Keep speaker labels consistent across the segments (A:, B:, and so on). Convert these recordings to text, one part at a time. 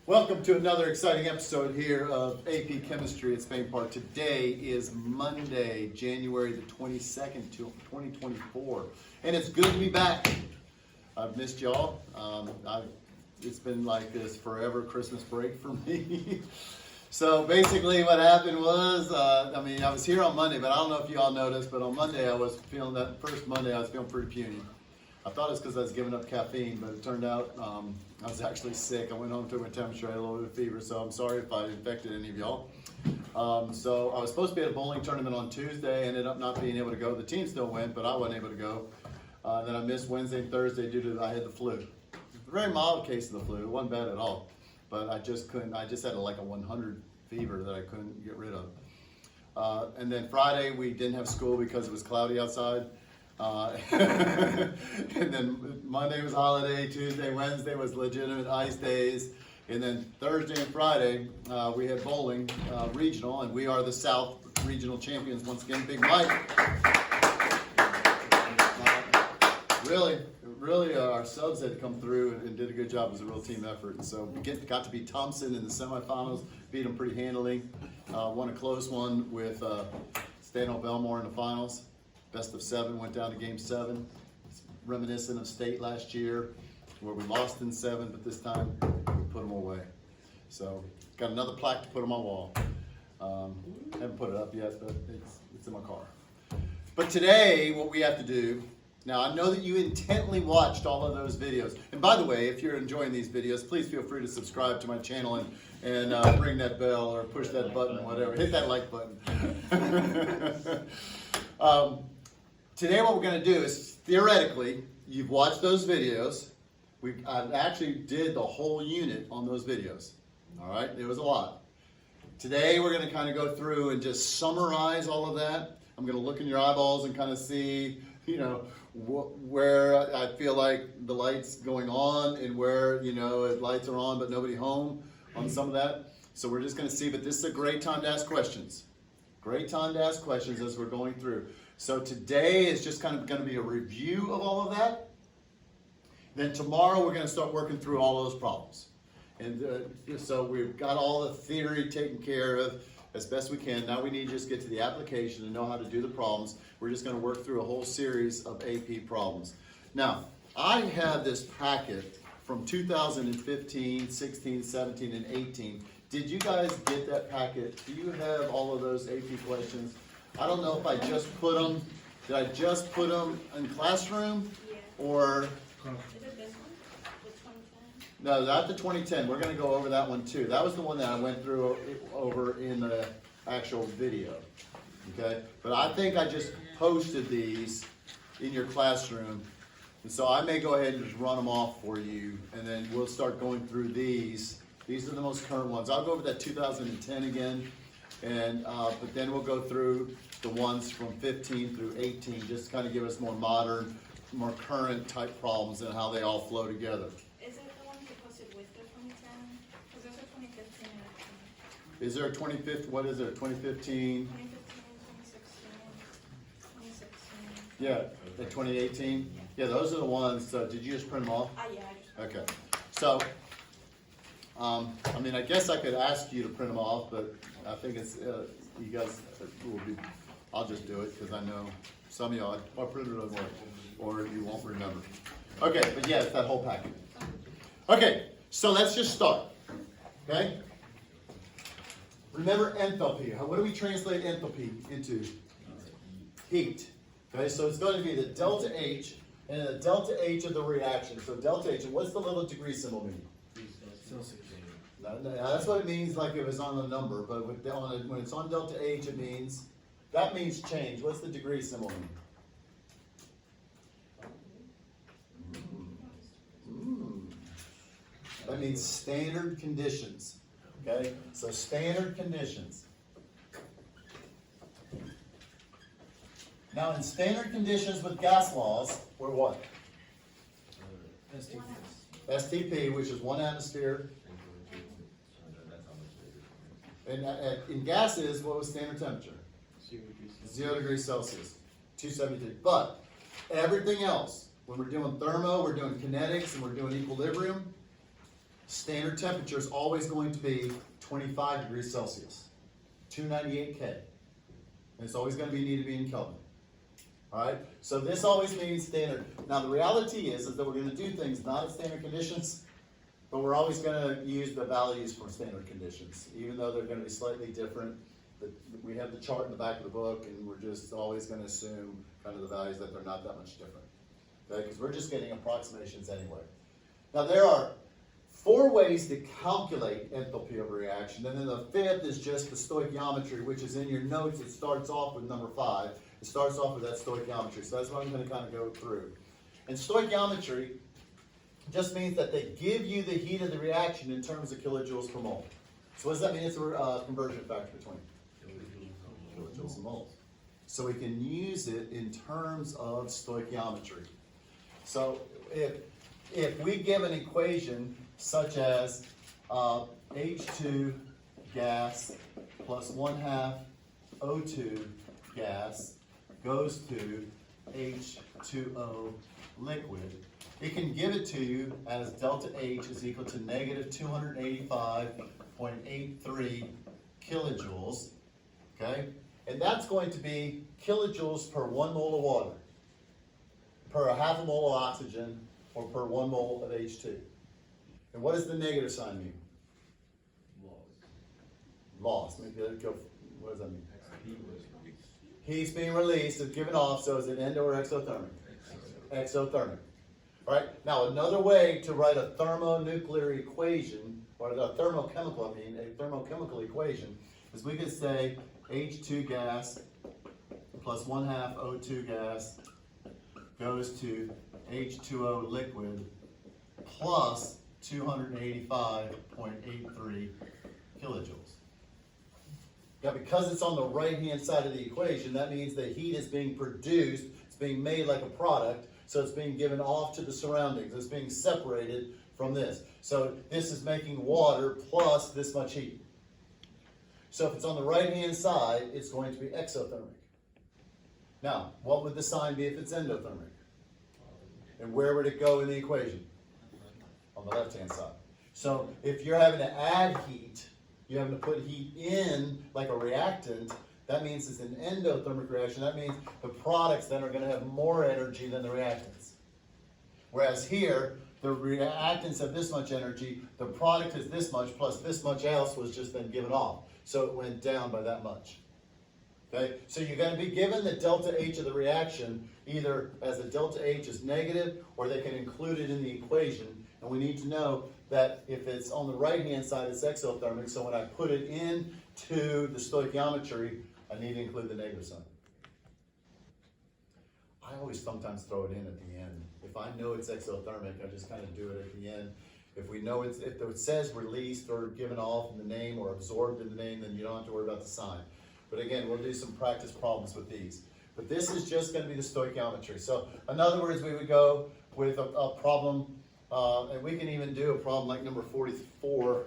A: Welcome to another exciting episode here of AP Chemistry at Spain Park. Today is Monday, January the 22nd, 2024, and it's good to be back. I've missed y'all. It's been like this forever Christmas break for me. So basically what happened was, I was here on Monday, but I don't know if you all noticed, but on Monday I was feeling pretty puny. I thought it was because I was giving up caffeine, but it turned out I was actually sick. I went home, took my temperature, I had a little bit of fever, so I'm sorry if I infected any of y'all. So I was supposed to be at a bowling tournament on Tuesday, ended up not being able to go. The team still went, but I wasn't able to go. Then I missed Wednesday and Thursday due to I had the flu. A very mild case of the flu. It wasn't bad at all, but I just had like a 100 fever that I couldn't get rid of. And then Friday we didn't have school because it was cloudy outside. And then Monday was holiday, Tuesday, Wednesday was legitimate ice days, and then Thursday and Friday we had bowling regional, and we are the South regional champions once again. Big Mike. Really, our subs had come through and did a good job. It was a real team effort. And so we got to beat Thompson in the semifinals, beat them pretty handily. Won a close one with Stanhope Elmore in the finals. Best of 7, went down to game 7. It's reminiscent of state last year where we lost in 7, but this time we put them away. So got another plaque to put on my wall. Haven't put it up yet, but it's in my car. But today what we have to do, now I know that you intently watched all of those videos. And by the way, if you're enjoying these videos, please feel free to subscribe to my channel and ring that bell or push that button, whatever. Hit that like button. Today what we're going to do is, theoretically, you've watched those videos. I actually did the whole unit on those videos. All right, it was a lot. Today we're going to kind of go through and just summarize all of that. I'm going to look in your eyeballs and kind of see, where I feel like the light's going on and where, lights are on but nobody home on some of that. So we're just going to see, but this is a great time to ask questions. Great time to ask questions as we're going through. So today is just kind of going to be a review of all of that. Then tomorrow we're going to start working through all those problems. And so we've got all the theory taken care of as best we can. Now we need to just get to the application and know how to do the problems. We're just going to work through a whole series of AP problems. Now, I have this packet from 2015, 16, 17, and 18. Did you guys get that packet? Do you have all of those AP questions? I don't know if I just put them, did I just put them in classroom? Yeah. Or? Is it this one, the 2010? No, not the 2010. We're going to go over that one too. That was the one that I went through over in the actual video. Okay? But I think I just posted these in your classroom. And so I may go ahead and just run them off for you, and then we'll start going through these. These are the most current ones. I'll go over that 2010 again. And but then we'll go through the ones from 15 through 18, just to kind of give us more modern, more current type problems and how they all flow together.
B: Is it the one you posted with the 2010? Because there's a 2015 and a 20.
A: Is there a 2015? What is there? 2015?
B: 2015, 2016, 2016.
A: Yeah, the 2018. Yeah, those are the ones. So did you just print them off?
B: Yeah, I just.
A: Okay. So, I guess I could ask you to print them off, but I think it's, you guys will be, I'll just do it because I know some of y'all are printed it or you won't remember. Okay, but yeah, it's that whole packet. Okay, so let's just start. Okay? Remember enthalpy. What do we translate enthalpy into? Heat. Okay, so it's going to be the delta H and the delta H of the reaction. So delta H, and what's the little degree symbol mean? That's what it means, like it was on the number, but when it's on delta H, that means change. What's the degree symbol mean? That means standard conditions. Okay, so standard conditions. Now in standard conditions with gas laws, we're what? STP, which is 1 atmosphere. And in gases, what was standard temperature? 0 degrees Celsius, 273. But everything else, when we're doing thermo, we're doing kinetics, and we're doing equilibrium, Standard temperature is always going to be 25 degrees Celsius, 298 K. And it's always going to need to be in Kelvin. All right, so this always means standard. Now the reality is that we're going to do things not at standard conditions, but we're always going to use the values for standard conditions, even though they're going to be slightly different. We have the chart in the back of the book, and we're just always going to assume kind of the values that they're not that much different. Okay, because we're just getting approximations anyway. Now there are 4 ways to calculate enthalpy of a reaction, and then the 5th is just the stoichiometry, which is in your notes. It starts off with number 5. It starts off with that stoichiometry, so that's what I'm going to kind of go through. And stoichiometry just means that they give you the heat of the reaction in terms of kilojoules per mole. So what does that mean? It's a conversion factor between kilojoules and moles. So we can use it in terms of stoichiometry. So if we give an equation such as H2 gas plus 1/2 O2 gas goes to H2O liquid, it can give it to you as delta H is equal to negative 285.83 kilojoules, okay? And that's going to be kilojoules per 1 mole of water, per 1/2 mole of oxygen, or per 1 mole of H2. And what does the negative sign mean? Loss. Maybe go, what does that mean? Heat's being released, it's given off, so is it endo or exothermic? Exothermic. All right, now another way to write a thermonuclear equation, or a thermochemical equation, is we could say H2 gas plus 1/2 O2 gas goes to H2O liquid plus 285.83 kilojoules. Now, because it's on the right-hand side of the equation, that means the heat is being produced, it's being made like a product, so it's being given off to the surroundings. It's being separated from this. So this is making water plus this much heat. So if it's on the right-hand side, it's going to be exothermic. Now, what would the sign be if it's endothermic? And where would it go in the equation? On the left-hand side. So if you're having to add heat, you're having to put heat in like a reactant, that means it's an endothermic reaction. That means the products then are going to have more energy than the reactants. Whereas here, the reactants have this much energy, the product is this much, plus this much else was just then given off. So it went down by that much. Okay, so you're going to be given the delta H of the reaction either as a delta H is negative, or they can include it in the equation. And we need to know that if it's on the right-hand side, it's exothermic. So when I put it into the stoichiometry, I need to include the negative sign. I always sometimes throw it in at the end. If I know it's exothermic, I just kind of do it at the end. If we know if it says released or given off in the name or absorbed in the name, then you don't have to worry about the sign. But again, we'll do some practice problems with these. But this is just going to be the stoichiometry. So in other words, we would go with a problem, and we can even do a problem like number 44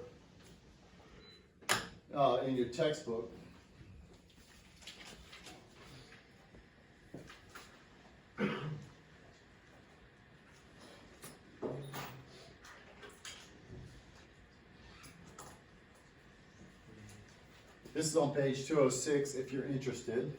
A: in your textbook. This is on page 206 if you're interested.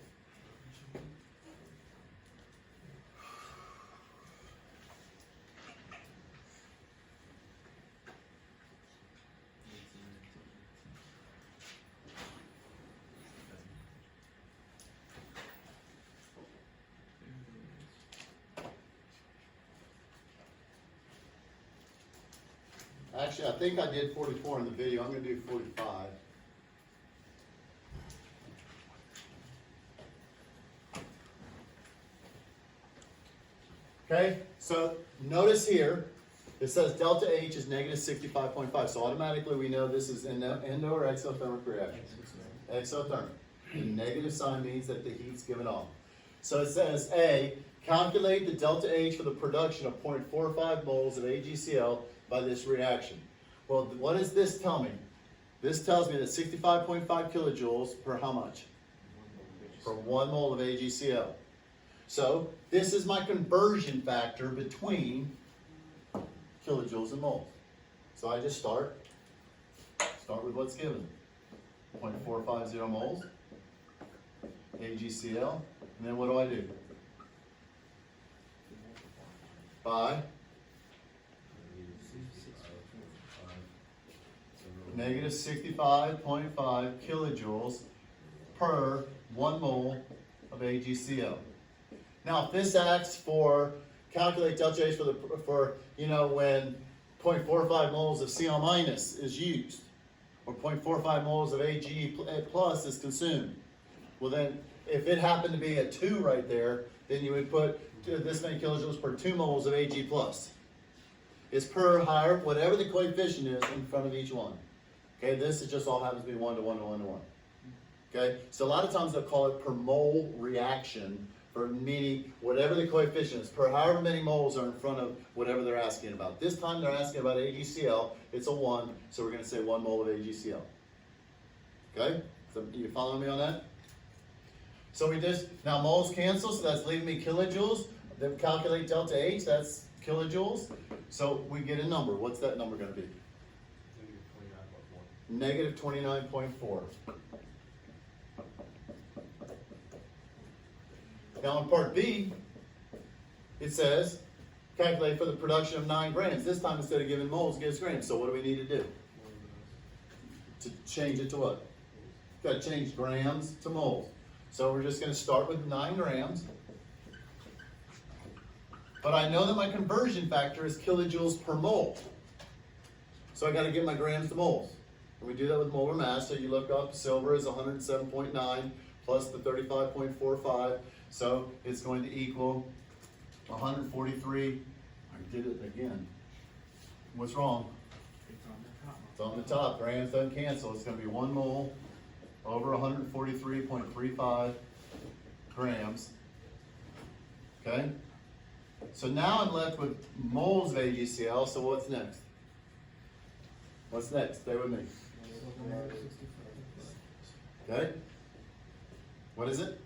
A: Actually, I think I did 44 in the video. I'm going to do 45. Okay, so notice here, it says delta H is negative 65.5. So automatically we know this is endo or exothermic reaction. Exothermic. The negative sign means that the heat's given off. So it says A, calculate the delta H for the production of 0.45 moles of AgCl by this reaction. Well, what does this tell me? This tells me that 65.5 kilojoules per how much? Per 1 mole of AgCl. So this is my conversion factor between kilojoules and moles. So I just start with what's given. 0.450 moles, AgCl, and then what do? By negative 65.5 kilojoules per 1 mole of AgCl. Now, if this acts for, calculate delta H for when 0.45 moles of Cl minus is used, or 0.45 moles of Ag plus is consumed. Well then, if it happened to be a 2 right there, then you would put this many kilojoules per 2 moles of Ag plus. It's per higher, whatever the coefficient is in front of each one. Okay, this is just all happens to be 1 to 1 to 1 to 1. Okay, so a lot of times they'll call it per mole reaction, for meaning whatever the coefficient is, per however many moles are in front of whatever they're asking about. This time they're asking about AgCl, it's a 1, so we're going to say 1 mole of AgCl. Okay, so you following me on that? So we just, now moles cancel, so that's leaving me kilojoules. Then calculate delta H, that's kilojoules. So we get a number. What's that number going to be? Negative 29.4. Now in part B, it says, calculate for the production of 9 grams. This time instead of giving moles, gives grams. So what do we need to do? To change it to what? Got to change grams to moles. So we're just going to start with 9 grams. But I know that my conversion factor is kilojoules per mole. So I got to get my grams to moles. And we do that with molar mass. So you look up, silver is 107.9 plus the 35.45. So it's going to equal 143. I did it again. What's wrong? It's on the top. Grams doesn't cancel. It's going to be 1 mole over 143.35 grams. Okay? So now I'm left with moles of AgCl. So what's next? What's next? Stay with me. Okay? What is it?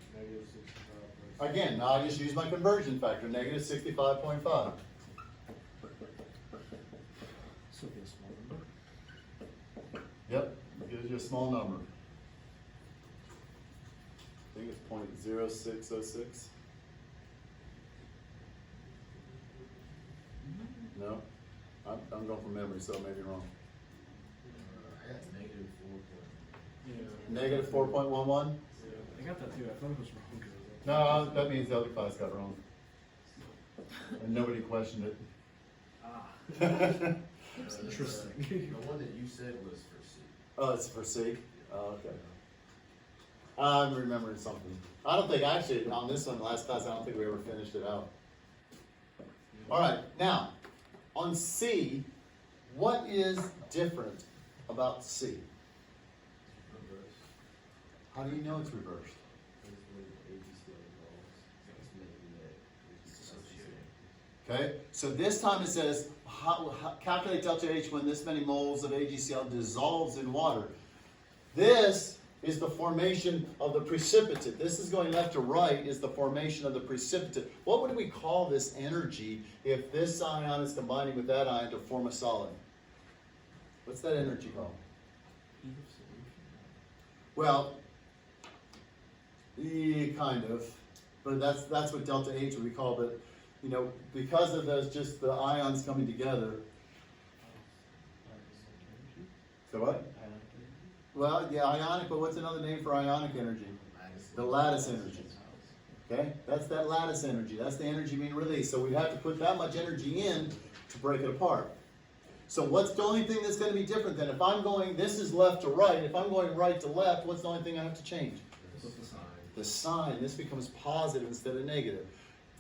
A: Again, now I just use my conversion factor, negative 65.5. Yep, it gives you a small number. I think it's 0.0606. No? I'm going from memory, so I may be wrong.
C: That's negative 4.
A: Negative 4.11?
D: I got that too. I thought it was wrong.
A: No, that means the other class got it wrong. And nobody questioned it.
D: Interesting.
C: The one that you said was for C.
A: Oh, it's for C? Oh, okay. I'm remembering something. I don't think, actually, on this one, last class, I don't think we ever finished it out. All right, now, on C, what is different about C?
C: Reverse.
A: How do you know it's reversed? Okay, so this time it says, calculate delta H when this many moles of AgCl dissolves in water. This is the formation of the precipitate. This is going left to right, is the formation of the precipitate. What would we call this energy if this ion is combining with that ion to form a solid? What's that energy called? Well, yeah, kind of, but that's what delta H would be called. But because of those, just the ions coming together. So what? Well, yeah, ionic, but what's another name for ionic energy? The lattice energy. Okay, that's that lattice energy. That's the energy being released. So we have to put that much energy in to break it apart. So what's the only thing that's going to be different then? If I'm going, this is left to right. If I'm going right to left, what's the only thing I have to change? The sign. This becomes positive instead of negative.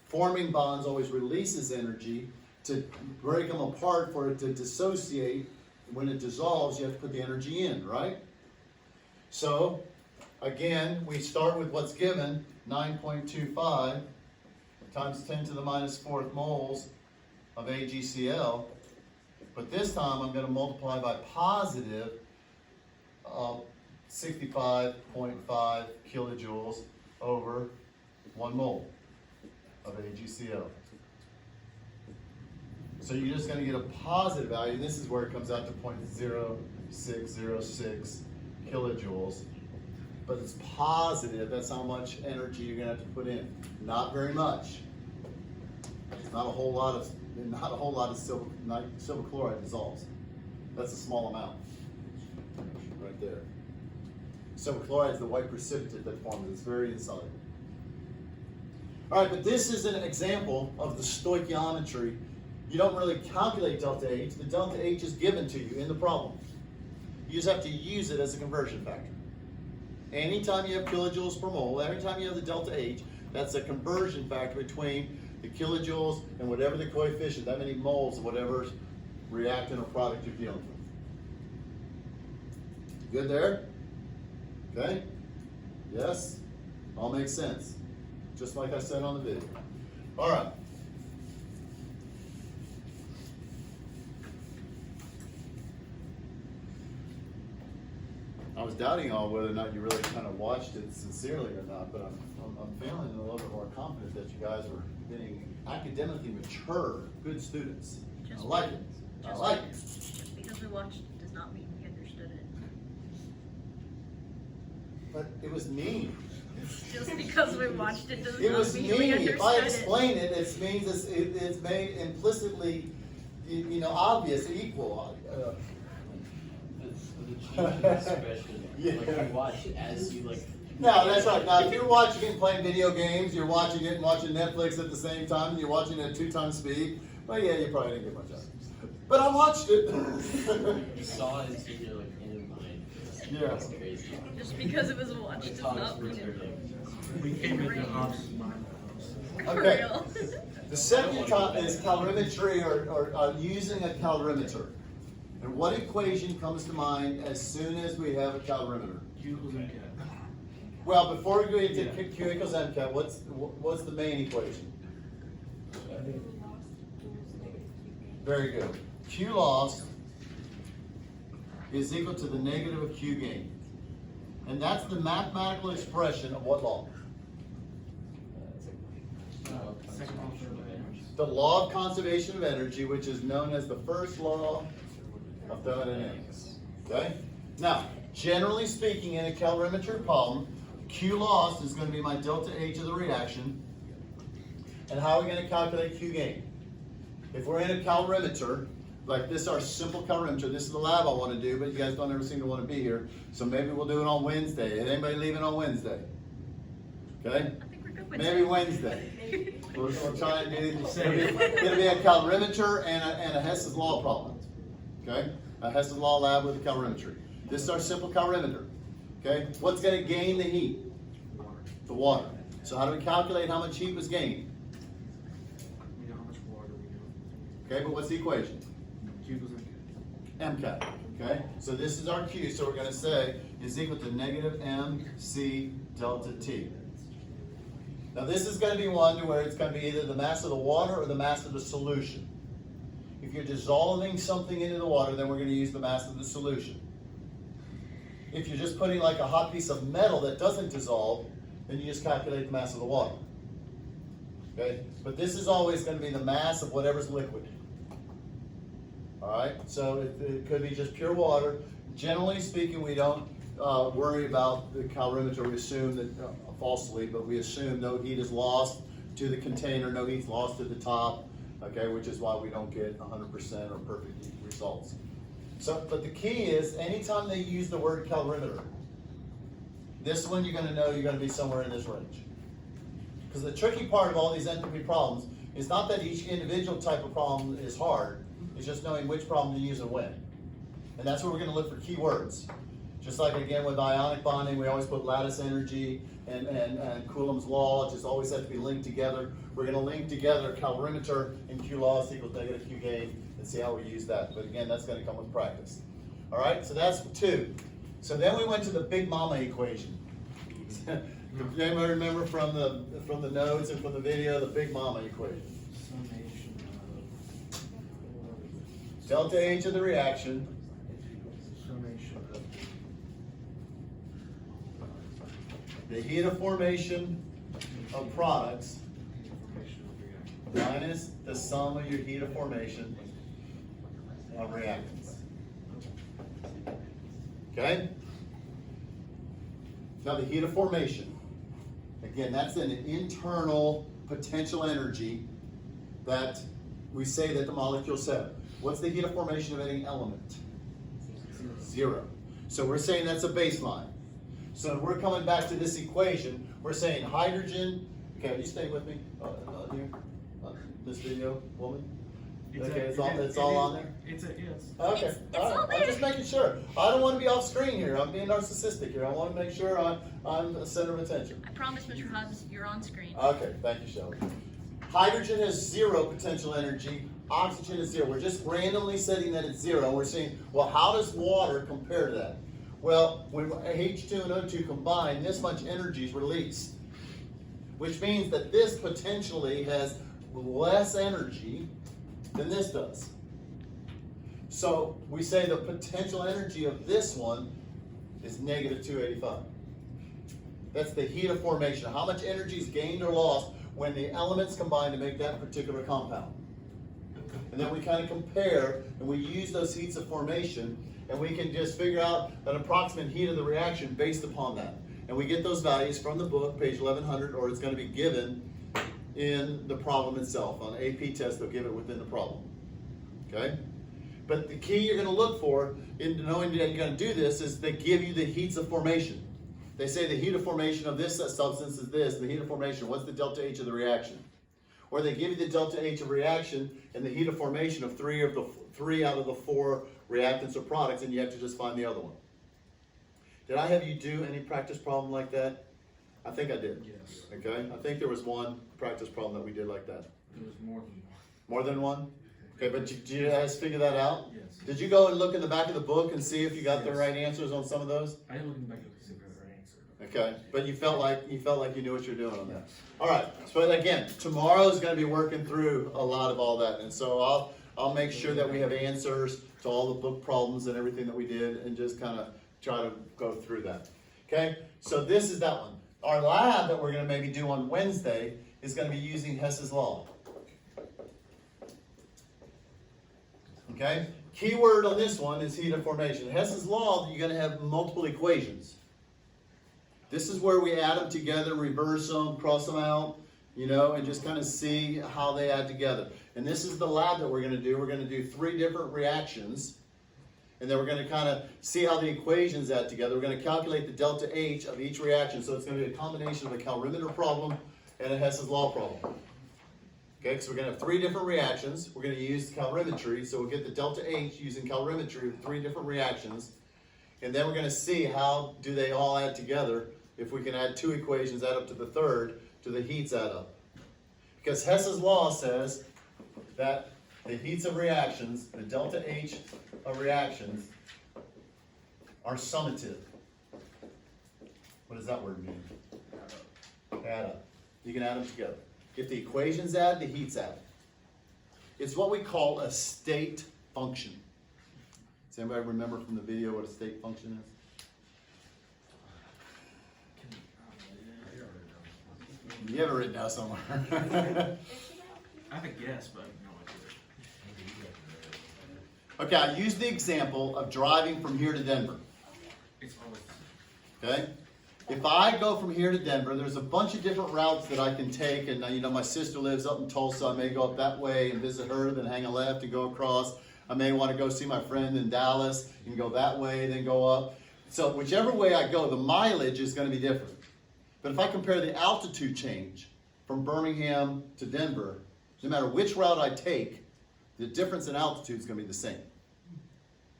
A: Forming bonds always releases energy. To break them apart, for it to dissociate, when it dissolves, you have to put the energy in, right? So, again, we start with what's given, 9.25 times 10 to the minus 4th moles of AgCl. But this time I'm going to multiply by positive 65.5 kilojoules over 1 mole of AgCl. So you're just gonna get a positive value, and this is where it comes out to 0.0606 kilojoules. But it's positive, that's how much energy you're gonna have to put in. Not very much. It's not a whole lot of silver chloride dissolves. That's a small amount. Right there. Silver chloride is the white precipitate that forms. It's very insoluble. All right, but this is an example of the stoichiometry. You don't really calculate delta H. The delta H is given to you in the problem. You just have to use it as a conversion factor. Anytime you have kilojoules per mole, every time you have the delta H, that's a conversion factor between the kilojoules and whatever the coefficient, that many moles of whatever reactant or product you're dealing with. Good there? Okay? Yes? All makes sense. Just like I said on the video. All right. I was doubting on whether or not you really kind of watched it sincerely or not, but I'm feeling a little bit more confident that you guys are being academically mature, good students. I like it. I like it.
E: Just because we watched does not mean we understood it.
A: But it was mean.
E: Just because we watched it does
A: It
E: not
A: was
E: mean
A: mean.
E: we understood
A: If I
E: it.
A: explain it, it means it's made implicitly, obvious, equal. Yeah.
F: Like you watch as you like.
A: No, that's right. Now, if you're watching it and playing video games, you're watching it and watching Netflix at the same time, and you're watching it at 2 times speed, well, yeah, you probably didn't get much out of it. But I watched it.
F: You saw it and you're like in your mind.
A: Yeah.
F: That's crazy.
E: Just because it was watched
F: The
E: does
F: talk's
E: not mean it.
F: returning.
D: We came into Hobbs' mind.
E: For
A: Okay.
E: real.
A: The second type is calorimetry or using a calorimeter. And what equation comes to mind as soon as we have a calorimeter?
D: Q equals MK.
A: Well, before we go into
D: Yeah.
A: Q equals MCAT, what's the main equation? Very good. Q lost is equal to the negative of Q gain. And that's the mathematical expression of what law?
D: Second law, third law.
A: The law of conservation of energy, which is known as the first law of thermodynamics. Okay? Now, generally speaking, in a calorimetry problem, Q lost is going to be my delta H of the reaction. And how are we going to calculate Q gain? If we're in a calorimeter, like this is our simple calorimeter, this is the lab I want to do, but you guys don't ever seem to want to be here, so maybe we'll do it on Wednesday. Is anybody leaving on Wednesday? Okay?
E: I think we're good with
A: Maybe
E: that.
A: Wednesday. We'll try and do, it'll be a calorimeter and a Hess's Law problem. Okay? A Hess's Law lab with a calorimetry. This is our simple calorimeter. Okay? What's going to gain the heat?
D: Water.
A: The water. So how do we calculate how much heat was gained?
D: We know how much water we do.
A: Okay, but what's the equation?
D: Q equals MK.
A: MCAT. Okay? So this is our Q, so we're going to say is equal to negative MC delta T. Now this is going to be one to where it's going to be either the mass of the water or the mass of the solution. If you're dissolving something into the water, then we're going to use the mass of the solution. If you're just putting like a hot piece of metal that doesn't dissolve, then you just calculate the mass of the water. Okay? But this is always going to be the mass of whatever's liquid. Alright? So it could be just pure water. Generally speaking, we don't worry about the calorimeter. We assume that, falsely, but we assume no heat is lost to the container, no heat's lost to the top, okay, which is why we don't get 100% or perfect heat results. So, but the key is, anytime they use the word calorimeter, this one you're going to know you're going to be somewhere in this range. Because the tricky part of all these entropy problems is not that each individual type of problem is hard, it's just knowing which problem to use and when. And that's where we're going to look for keywords. Just like again with ionic bonding, we always put lattice energy and Coulomb's law, it just always has to be linked together. We're going to link together calorimeter and Q loss equals negative Q gain and see how we use that. But again, that's going to come with practice. All right, so that's 2. So then we went to the Big Mama equation. Does anybody remember from the notes and from the video, the Big Mama equation?
D: Summation of
A: Delta H of the reaction
D: summation of
A: the heat of formation of products
D: information of reaction.
A: minus the sum of your heat of formation of reactants. Okay? Now the heat of formation, again, that's an internal potential energy that we say that the molecules have. What's the heat of formation of any element? 0. So we're saying that's a baseline. So we're coming back to this equation. We're saying hydrogen. Okay, you stay with me here, this video, woman. Okay, it's all on there.
D: It's yes.
A: Okay,
E: It's
A: all
E: all
A: right. I'm
E: there.
A: just making sure. I don't want to be off screen here. I'm being narcissistic here. I want to make sure I'm the center of attention.
E: I promise, Mr. Hubbs, you're on screen.
A: Okay, thank you, Shelby. Hydrogen has 0 potential energy. Oxygen is 0. We're just randomly setting that at 0. We're saying, well, how does water compare to that? Well, when H2 and O2 combine, this much energy is released, which means that this potentially has less energy than this does. So we say the potential energy of this one is negative 285. That's the heat of formation. How much energy is gained or lost when the elements combine to make that particular compound. And then we kind of compare, and we use those heats of formation, and we can just figure out an approximate heat of the reaction based upon that. And we get those values from the book, page 1100, or it's going to be given in the problem itself. On AP test, they'll give it within the problem. Okay? But the key you're going to look for in knowing that you're going to do this is they give you the heats of formation. They say the heat of formation of this substance is this, the heat of formation, what's the delta H of the reaction? Or they give you the delta H of reaction and the heat of formation of three out of the 4 reactants or products, and you have to just find the other one. Did I have you do any practice problem like that? I think I did.
D: Yes.
A: Okay, I think there was one practice problem that we did like that.
D: There was more than one.
A: More than one? Okay, but did you guys figure that out?
D: Yes.
A: Did you go and look in the back of the book and see if you got the right answers on some of those?
D: I didn't look back to see if I got the right answer.
A: Okay, but you felt like you knew what you're doing on that. All right, so again, tomorrow is going to be working through a lot of all that, and so I'll make sure that we have answers to all the book problems and everything that we did, and just kind of try to go through that. Okay, so this is that one. Our lab that we're going to maybe do on Wednesday is going to be using Hess's law. Okay, keyword on this one is heat of formation. Hess's law, you're going to have multiple equations. This is where we add them together, reverse them, cross them out, and just kind of see how they add together. And this is the lab that we're going to do. We're going to do 3 different reactions, and then we're going to kind of see how the equations add together. We're going to calculate the delta H of each reaction, so it's going to be a combination of a calorimeter problem and a Hess's law problem. Okay, so we're going to have 3 different reactions. We're going to use calorimetry, so we'll get the delta H using calorimetry with 3 different reactions. And then we're going to see how do they all add together. If we can add 2 equations, add up to the 3rd, do the heats add up? Because Hess's law says that the heats of reactions, the delta H of reactions, are summative. What does that word mean? Add up. You can add them together. If the equations add, the heats add. It's what we call a state function. Does anybody remember from the video what a state function is? You have it written down somewhere.
D: I have a guess, but no idea.
A: Okay, I used the example of driving from here to Denver.
D: It's always.
A: Okay? If I go from here to Denver, there's a bunch of different routes that I can take, and my sister lives up in Tulsa. I may go up that way and visit her, then hang a left and go across. I may want to go see my friend in Dallas and go that way, then go up. So whichever way I go, the mileage is going to be different. But if I compare the altitude change from Birmingham to Denver, no matter which route I take, the difference in altitude is going to be the same.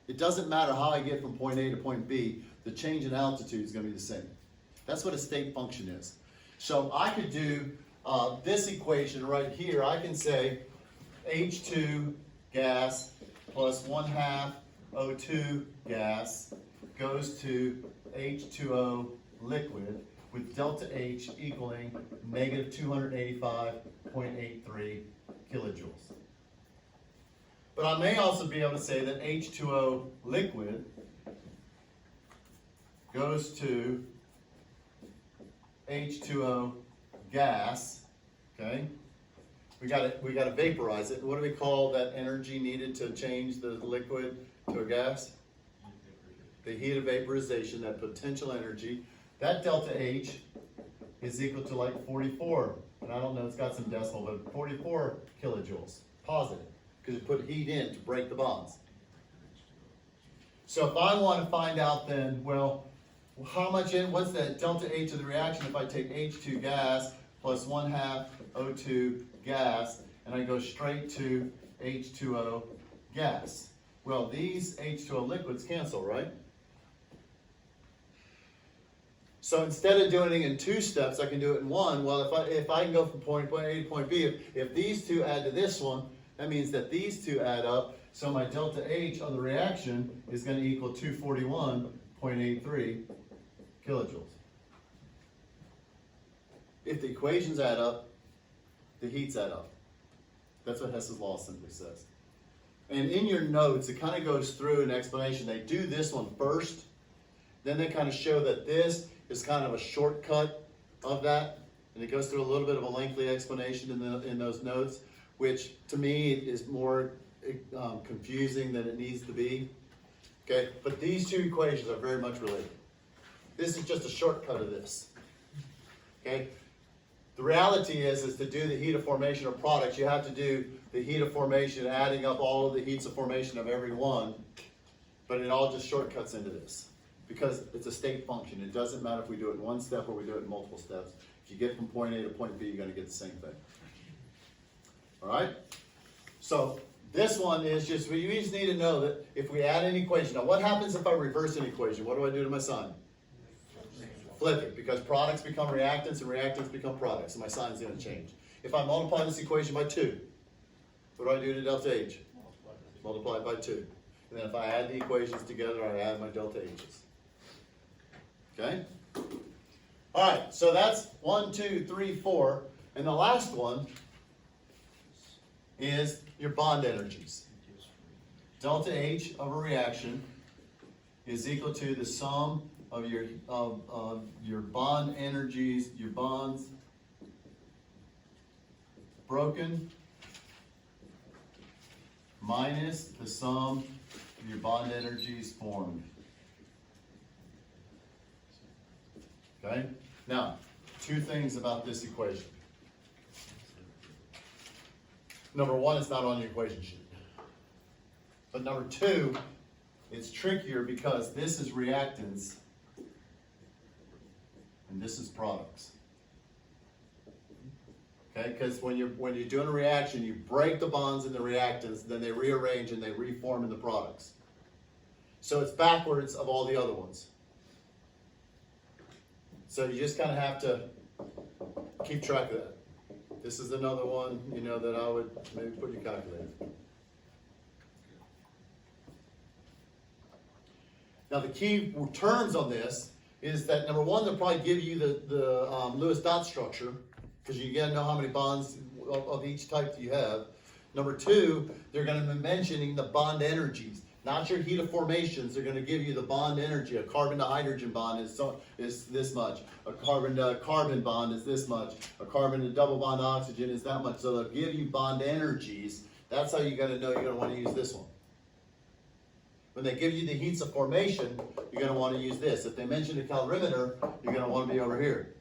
A: It doesn't matter how I get from point A to point B, the change in altitude is going to be the same. That's what a state function is. So I could do this equation right here. I can say H2 gas plus 1/2 O2 gas goes to H2O liquid with delta H equaling negative 285.83 kilojoules. But I may also be able to say that H2O liquid goes to H2O gas, okay, We gotta vaporize it. What do we call that energy needed to change the liquid to a gas? The heat of vaporization, that potential energy. That delta H is equal to like 44, and I don't know, it's got some decimal, but 44 kilojoules, positive, because you put heat in to break the bonds. So if I want to find out then, well, what's that delta H of the reaction if I take H2 gas plus 1/2 O2 gas, and I go straight to H2O gas? Well, these H2O liquids cancel, right? So instead of doing it in 2 steps, I can do it in 1. Well, if I can go from point A to point B, if these 2 add to this one, that means that these 2 add up. So my delta H of the reaction is going to equal 241.83 kilojoules. If the equations add up, the heats add up. That's what Hess's law simply says. And in your notes, it kind of goes through an explanation. They do this one first, then they kind of show that this is kind of a shortcut of that, and it goes through a little bit of a lengthy explanation in those notes, which to me is more confusing than it needs to be. Okay, but these 2 equations are very much related. This is just a shortcut of this. Okay, the reality is to do the heat of formation of products, you have to do the heat of formation, adding up all of the heats of formation of every one, but it all just shortcuts into this. Because it's a state function. It doesn't matter if we do it in 1 step or we do it in multiple steps. If you get from point A to point B, you're going to get the same thing. All right? So this one is just, you just need to know that if we add an equation. Now what happens if I reverse an equation? What do I do to my sign? Flip it, because products become reactants and reactants become products, and my sign's going to change. If I multiply this equation by 2, what do I do to delta H? Multiply it by 2. And then if I add the equations together, I add my delta H's. Okay? All right, so that's 1, 2, 3, 4. And the last one is your bond energies. Delta H of a reaction is equal to the sum of your bond energies, your bonds broken minus the sum of your bond energies formed. Okay? Now, 2 things about this equation. Number 1, it's not on your equation sheet. But number 2, it's trickier because this is reactants and this is products. Okay? Because when you're doing a reaction, you break the bonds in the reactants, then they rearrange and they reform in the products. So it's backwards of all the other ones. So you just kind of have to keep track of that. This is another one, that I would maybe put in your calculator. Now the key terms on this is that number 1, they'll probably give you the Lewis dot structure, because you gotta know how many bonds of each type that you have. Number 2, they're going to be mentioning the bond energies. Not your heat of formations, they're going to give you the bond energy. A carbon to hydrogen bond is this much. A carbon to carbon bond is this much. A carbon to double bond oxygen is that much. So they'll give you bond energies. That's how you're going to know you're going to want to use this one. When they give you the heats of formation, you're going to want to use this. If they mention a calorimeter, you're going to want to be over here.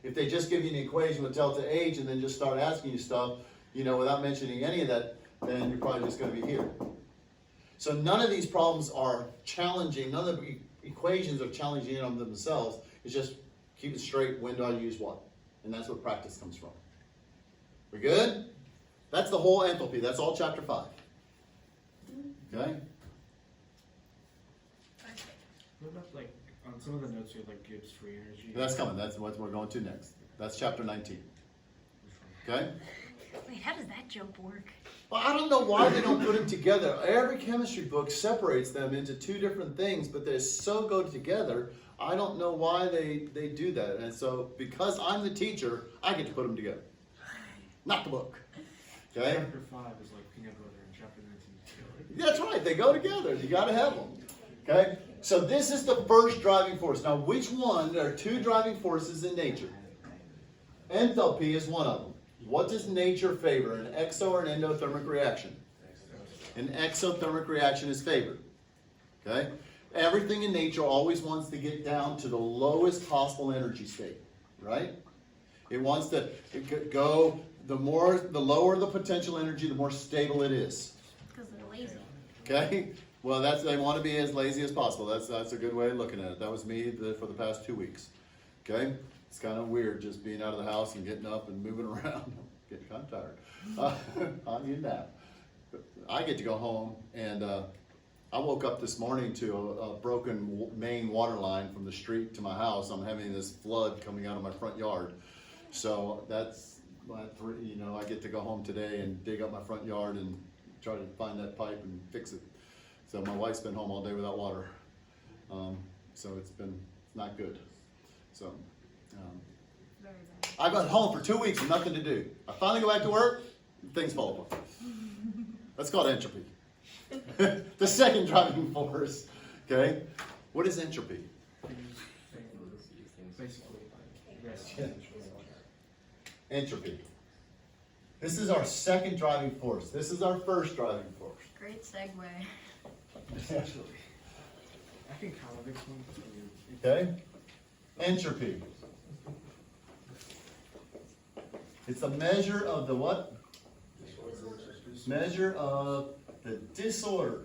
A: If they just give you an equation with delta H and then just start asking you stuff, without mentioning any of that, then you're probably just going to be here. So none of these problems are challenging, none of the equations are challenging in on themselves. It's just keep it straight, when do I use what? And that's where practice comes from. We good? That's the whole enthalpy. That's all chapter 5. Okay?
D: What about on some of the notes you have Gibbs free energy?
A: That's coming. That's what we're going to next. That's chapter 19. Okay?
E: Wait, how does that jump work?
A: Well, I don't know why they don't put them together. Every chemistry book separates them into 2 different things, but they so go together. I don't know why they do that. And so, because I'm the teacher, I get to put them together. Not the book. Okay?
D: Chapter 5 is like peanut butter and chapter 19 together.
A: That's right. They go together. You got to have them. Okay? So this is the first driving force. Now, which one? There are 2 driving forces in nature. Enthalpy is one of them. What does nature favor, an exo or an endothermic reaction? An exothermic reaction is favored. Okay? Everything in nature always wants to get down to the lowest possible energy state, right? It wants to go, the lower the potential energy, the more stable it is.
E: Because they're lazy.
A: Okay? Well, they want to be as lazy as possible. That's a good way of looking at it. That was me for the past 2 weeks. Okay? It's kind of weird just being out of the house and getting up and moving around. Getting kind of tired. I need a nap. I get to go home, and I woke up this morning to a broken main water line from the street to my house. I'm having this flood coming out of my front yard. So that's my I get to go home today and dig up my front yard and try to find that pipe and fix it. So my wife's been home all day without water. So it's not good. So
E: Very bad.
A: I got home for 2 weeks with nothing to do. I finally go back to work, things fall apart. That's called entropy. The second driving force. Okay? What is entropy?
D: Basically, yes.
A: Entropy. This is our second driving force. This is our first driving force.
E: Great segue.
D: I can cover this one.
A: Okay? Entropy. It's a measure of the what? Measure of the disorder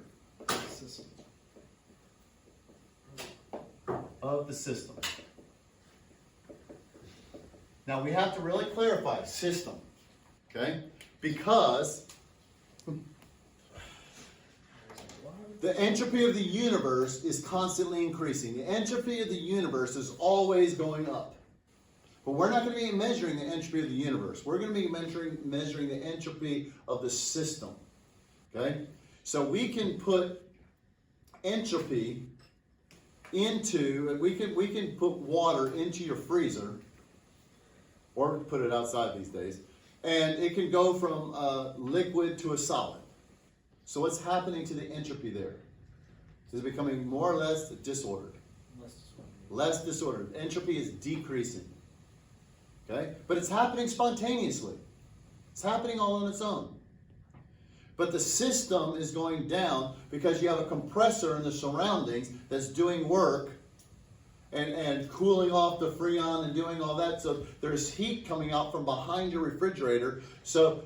A: of the system. Now we have to really clarify system, okay? Because the entropy of the universe is constantly increasing. The entropy of the universe is always going up. But we're not going to be measuring the entropy of the universe. We're going to be measuring the entropy of the system. Okay? So we can put entropy into, we can put water into your freezer, or put it outside these days, and it can go from a liquid to a solid. So what's happening to the entropy there? It's becoming more or less disordered. Less disordered. Entropy is decreasing. Okay? But it's happening spontaneously. It's happening all on its own. But the system is going down because you have a compressor in the surroundings that's doing work and cooling off the freon and doing all that. So there's heat coming out from behind your refrigerator. So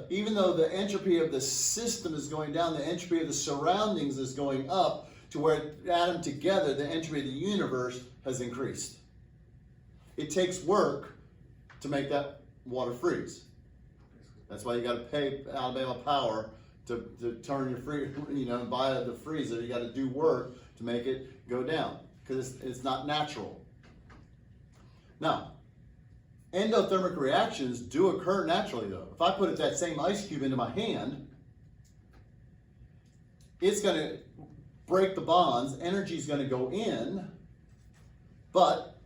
A: even though the entropy of the system is going down, the entropy of the surroundings is going up to where add them together, the entropy of the universe has increased. It takes work to make that water freeze. That's why you got to pay Alabama Power to turn your buy the freezer. You got to do work to make it go down because it's not natural. Now, endothermic reactions do occur naturally though. If I put that same ice cube into my hand, it's going to break the bonds. Energy is going to go in, but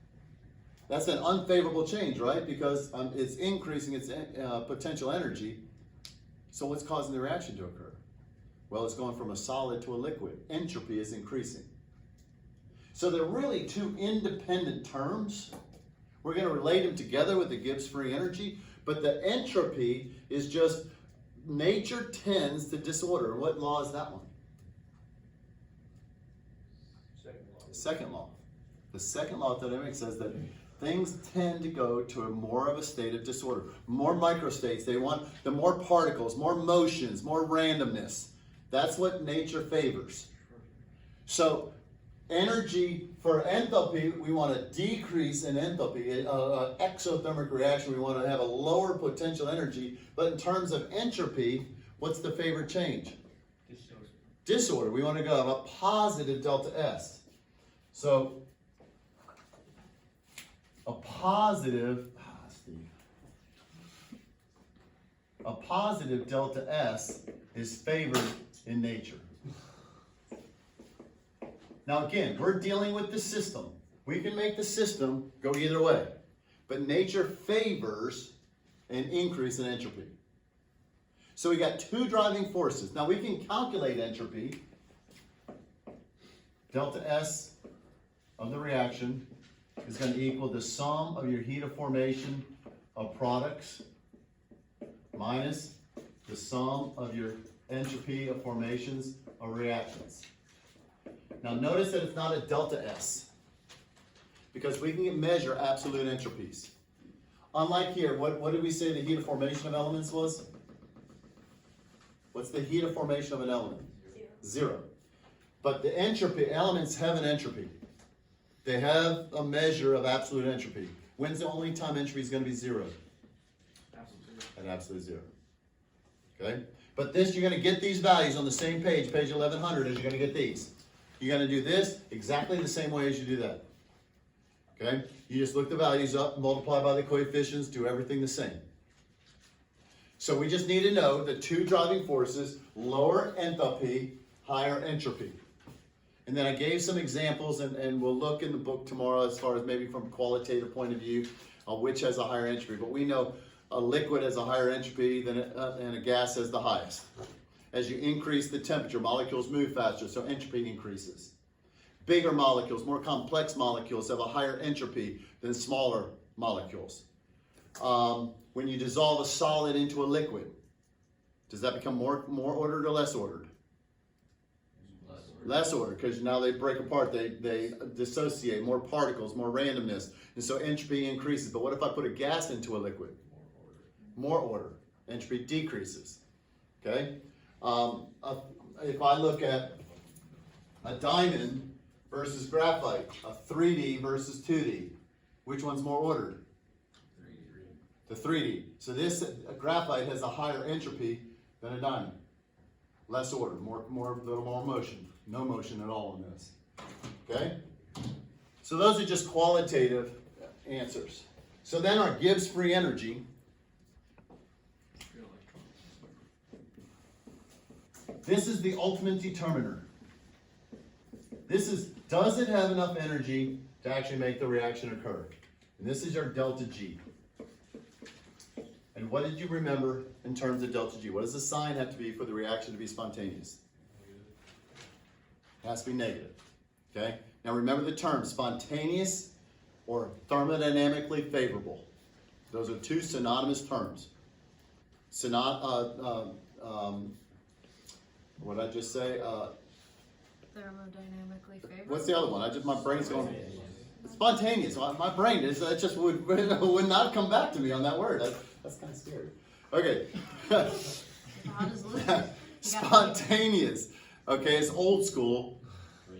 A: that's an unfavorable change, right? Because it's increasing its potential energy. So what's causing the reaction to occur? Well, it's going from a solid to a liquid. Entropy is increasing. So they're really two independent terms. We're going to relate them together with the Gibbs free energy, but the entropy is just nature tends to disorder. What law is that one? Second law. The second law of thermodynamics says that things tend to go to more of a state of disorder. More microstates. They want the more particles, more motions, more randomness. That's what nature favors. So energy for enthalpy, we want to decrease in enthalpy. Exothermic reaction, we want to have a lower potential energy. But in terms of entropy, what's the favorite change? Disorder. We want to go have a positive delta S. So a positive delta S is favored in nature. Now again, we're dealing with the system. We can make the system go either way. But nature favors an increase in entropy. So we got two driving forces. Now we can calculate entropy. Delta S of the reaction is going to equal the sum of your heat of formation of products minus the sum of your entropy of formations or reactions. Now notice that it's not a delta S, because we can measure absolute entropies. Unlike here, what did we say the heat of formation of elements was? What's the heat of formation of an element? Zero. But the entropy, elements have an entropy. They have a measure of absolute entropy. When's the only time entropy is going to be zero?
D: Absolutely.
A: At absolute zero. Okay? But this, you're going to get these values on the same page, page 1100, as you're going to get these. You're going to do this exactly the same way as you do that. Okay? You just look the values up, multiply by the coefficients, do everything the same. So we just need to know the two driving forces, lower enthalpy, higher entropy. And then I gave some examples, and we'll look in the book tomorrow as far as maybe from a qualitative point of view, which has a higher entropy. But we know a liquid has a higher entropy than and a gas has the highest. As you increase the temperature, molecules move faster, so entropy increases. Bigger molecules, more complex molecules have a higher entropy than smaller molecules. When you dissolve a solid into a liquid, does that become more ordered or less ordered? Less ordered, because now they break apart, they dissociate, more particles, more randomness, and so entropy increases. But what if I put a gas into a liquid? More order. Entropy decreases. Okay? If I look at a diamond versus graphite, a 3D versus 2D, which one's more ordered? The 3D. So this graphite has a higher entropy than a diamond. Less order, little more motion. No motion at all in this. Okay? So those are just qualitative answers. So then our Gibbs free energy. This is the ultimate determiner. This is, does it have enough energy to actually make the reaction occur? And this is your delta G. And what did you remember in terms of delta G? What does the sign have to be for the reaction to be spontaneous? It has to be negative. Okay? Now remember the term spontaneous or thermodynamically favorable. Those are two synonymous terms. What did I just say?
E: Thermodynamically favorable.
A: What's the other one? My brain's going. Spontaneous. My brain is that just would not come back to me on that word. That's kind of scary. Okay.
E: How does Luke?
A: Spontaneous. Okay, it's old school.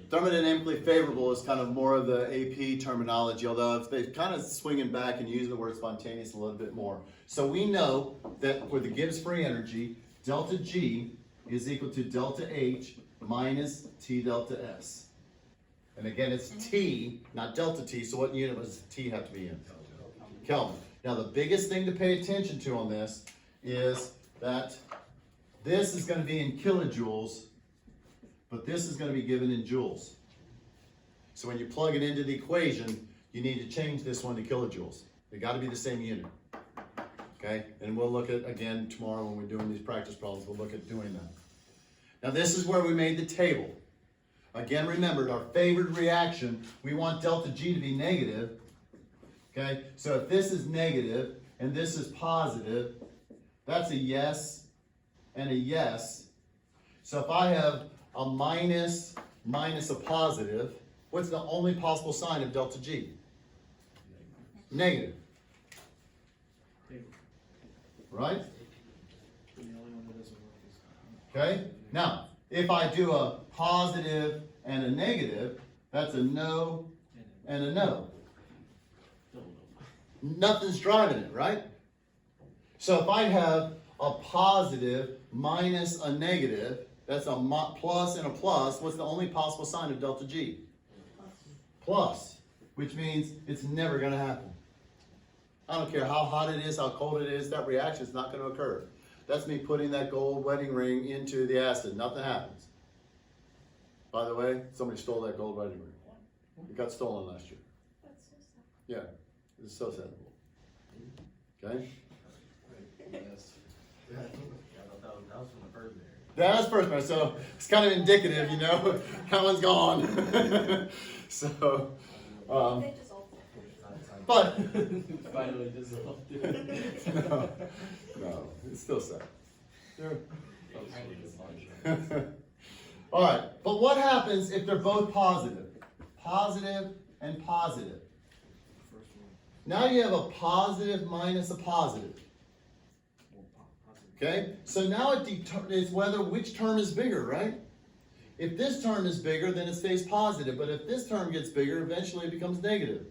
A: Thermodynamically favorable is kind of more of the AP terminology, although they're kind of swinging back and using the word spontaneous a little bit more. So we know that for the Gibbs free energy, delta G is equal to delta H minus T delta S. And again, it's T, not delta T, so what unit does T have to be in? Kelvin. Now the biggest thing to pay attention to on this is that this is going to be in kilojoules, but this is going to be given in joules. So when you plug it into the equation, you need to change this one to kilojoules. They got to be the same unit. Okay? And we'll look at, again, tomorrow when we're doing these practice problems, we'll look at doing that. Now this is where we made the table. Again, remember, our favored reaction, we want delta G to be negative. Okay? So if this is negative and this is positive, that's a yes and a yes. So if I have a minus a positive, what's the only possible sign of delta G? Negative. Right?
D: The only one that doesn't work is.
A: Okay? Now, if I do a positive and a negative, that's a no and a no. Nothing's driving it, right? So if I have a positive minus a negative, that's a plus and a plus, what's the only possible sign of delta G? Plus, which means it's never going to happen. I don't care how hot it is, how cold it is, that reaction is not going to occur. That's me putting that gold wedding ring into the acid. Nothing happens. By the way, somebody stole that gold wedding ring. It got stolen last year.
B: That's so sad.
A: Yeah, it's so sad. Okay?
C: Yes. Yeah, I thought that was from the first marriage.
A: That's first part, so it's kind of indicative, you know, that one's gone. So,
B: They just all.
A: But
F: Finally dissolved.
A: no, it's still set.
F: Actually,
A: All right, but what happens if they're both positive? Positive and positive.
D: First one.
A: Now you have a positive minus a positive.
D: Well, positive.
A: Okay, so now it determines which term is bigger, right? If this term is bigger, then it stays positive, but if this term gets bigger, eventually it becomes negative.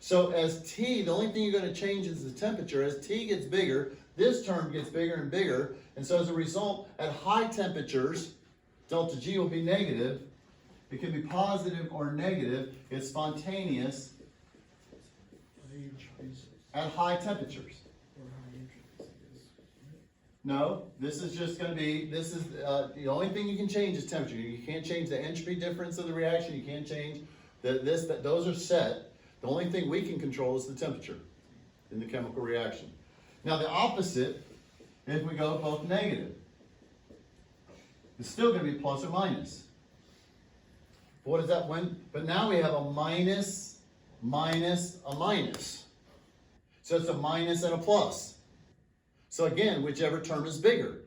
A: So as T, the only thing you're going to change is the temperature. As T gets bigger, this term gets bigger and bigger, and so as a result, at high temperatures, delta G will be negative. It can be positive or negative. It's spontaneous at high temperatures. No, this is just going to be, the only thing you can change is temperature. You can't change the entropy difference of the reaction. You can't change those are set. The only thing we can control is the temperature in the chemical reaction. Now the opposite, if we go both negative, it's still going to be plus or minus. What is that when? But now we have a minus, minus, a minus. So it's a minus and a plus. So again, whichever term is bigger.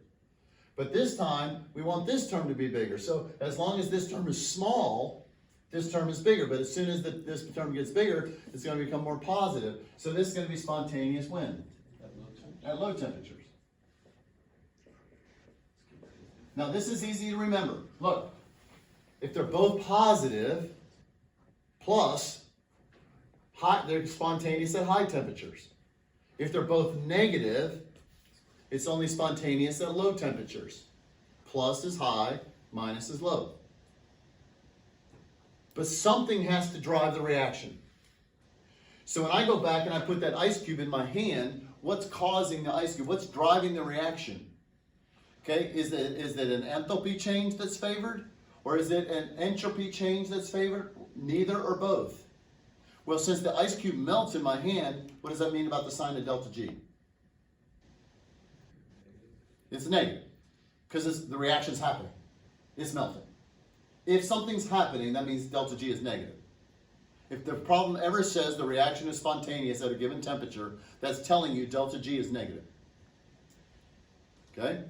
A: But this time, we want this term to be bigger. So as long as this term is small, this term is bigger. But as soon as this term gets bigger, it's going to become more positive. So this is going to be spontaneous when? At low temperatures. Now this is easy to remember. Look, if they're both positive, plus, they're spontaneous at high temperatures. If they're both negative, it's only spontaneous at low temperatures. Plus is high, minus is low. But something has to drive the reaction. So when I go back and I put that ice cube in my hand, what's causing the ice cube? What's driving the reaction? Okay, is it an enthalpy change that's favored? Or is it an entropy change that's favored? Neither or both. Well, since the ice cube melts in my hand, what does that mean about the sign of delta G? It's negative, because the reaction's happening. It's melting. If something's happening, that means delta G is negative. If the problem ever says the reaction is spontaneous at a given temperature, that's telling you delta G is negative. Okay?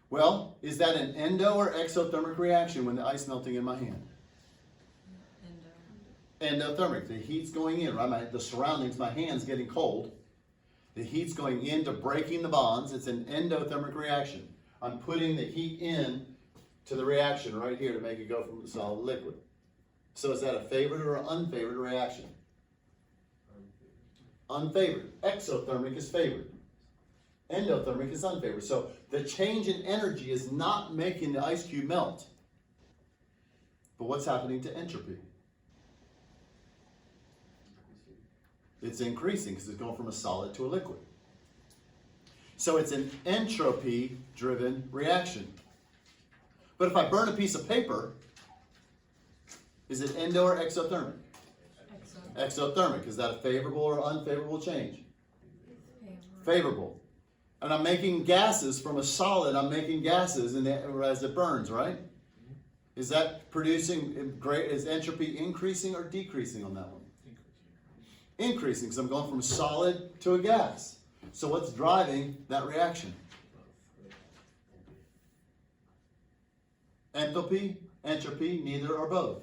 A: Well, is that an endo or exothermic reaction when the ice melting in my hand? Endothermic. The heat's going in, right? The surroundings, my hand's getting cold. The heat's going into breaking the bonds. It's an endothermic reaction. I'm putting the heat in to the reaction right here to make it go from solid to liquid. So is that a favored or an unfavored reaction? Unfavored. Exothermic is favored. Endothermic is unfavored. So the change in energy is not making the ice cube melt. But what's happening to entropy? It's increasing because it's going from a solid to a liquid. So it's an entropy-driven reaction. But if I burn a piece of paper, is it endo or exothermic? Exothermic. Is that a favorable or unfavorable change? Favorable. And I'm making gases from a solid. I'm making gases as it burns, right? Is that producing, is entropy increasing or decreasing on that one? Increasing, because I'm going from a solid to a gas. So what's driving that reaction? Enthalpy, entropy, neither or both?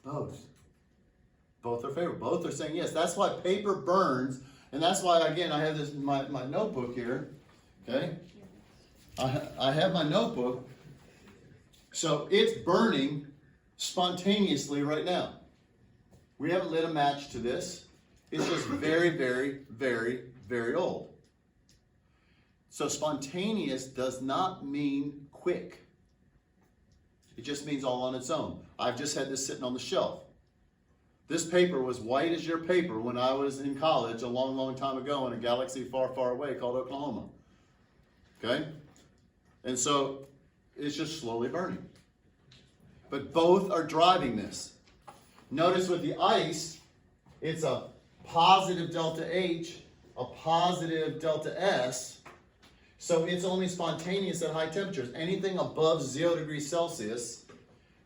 A: Both. Both are favorable. Both are saying yes. That's why paper burns, and that's why, again, I have this in my notebook here. Okay? I have my notebook. So it's burning spontaneously right now. We haven't lit a match to this. It's just very, very, very, very old. So spontaneous does not mean quick. It just means all on its own. I've just had this sitting on the shelf. This paper was white as your paper when I was in college a long, long time ago in a galaxy far, far away called Oklahoma. Okay? And so it's just slowly burning. But both are driving this. Notice with the ice, it's a positive delta H, a positive delta S. So it's only spontaneous at high temperatures. Anything above 0 degrees Celsius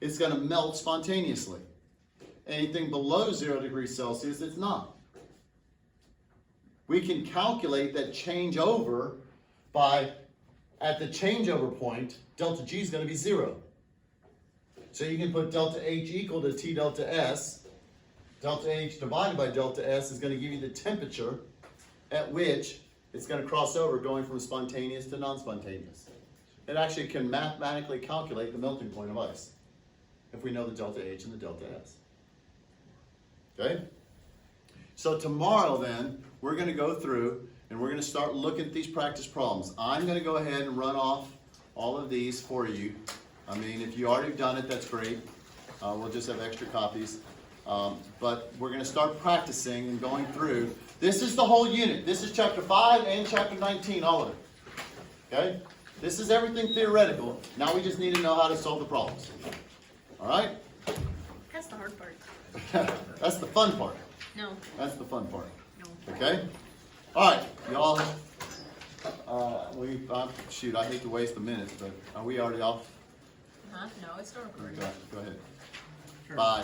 A: is going to melt spontaneously. Anything below 0 degrees Celsius, it's not. We can calculate that changeover by, at the changeover point, delta G is going to be 0. So you can put delta H equal to T delta S. Delta H divided by delta S is going to give you the temperature at which it's going to cross over going from spontaneous to non-spontaneous. It actually can mathematically calculate the melting point of ice if we know the delta H and the delta S. Okay? So tomorrow then, we're going to go through and we're going to start looking at these practice problems. I'm going to go ahead and run off all of these for you. I mean, if you already done it, that's great. We'll just have extra copies. But we're going to start practicing and going through. This is the whole unit. This is chapter 5 and chapter 19, all of it. Okay? This is everything theoretical. Now we just need to know how to solve the problems. All right?
E: That's the hard part.
A: That's the fun part.
E: No,
A: That's the fun part.
E: no.
A: Okay? All right, y'all. Shoot, I hate to waste a minute, but are we already off?
E: Huh? No, it's still recording.
A: Okay, go ahead.
D: Sure.
A: Bye.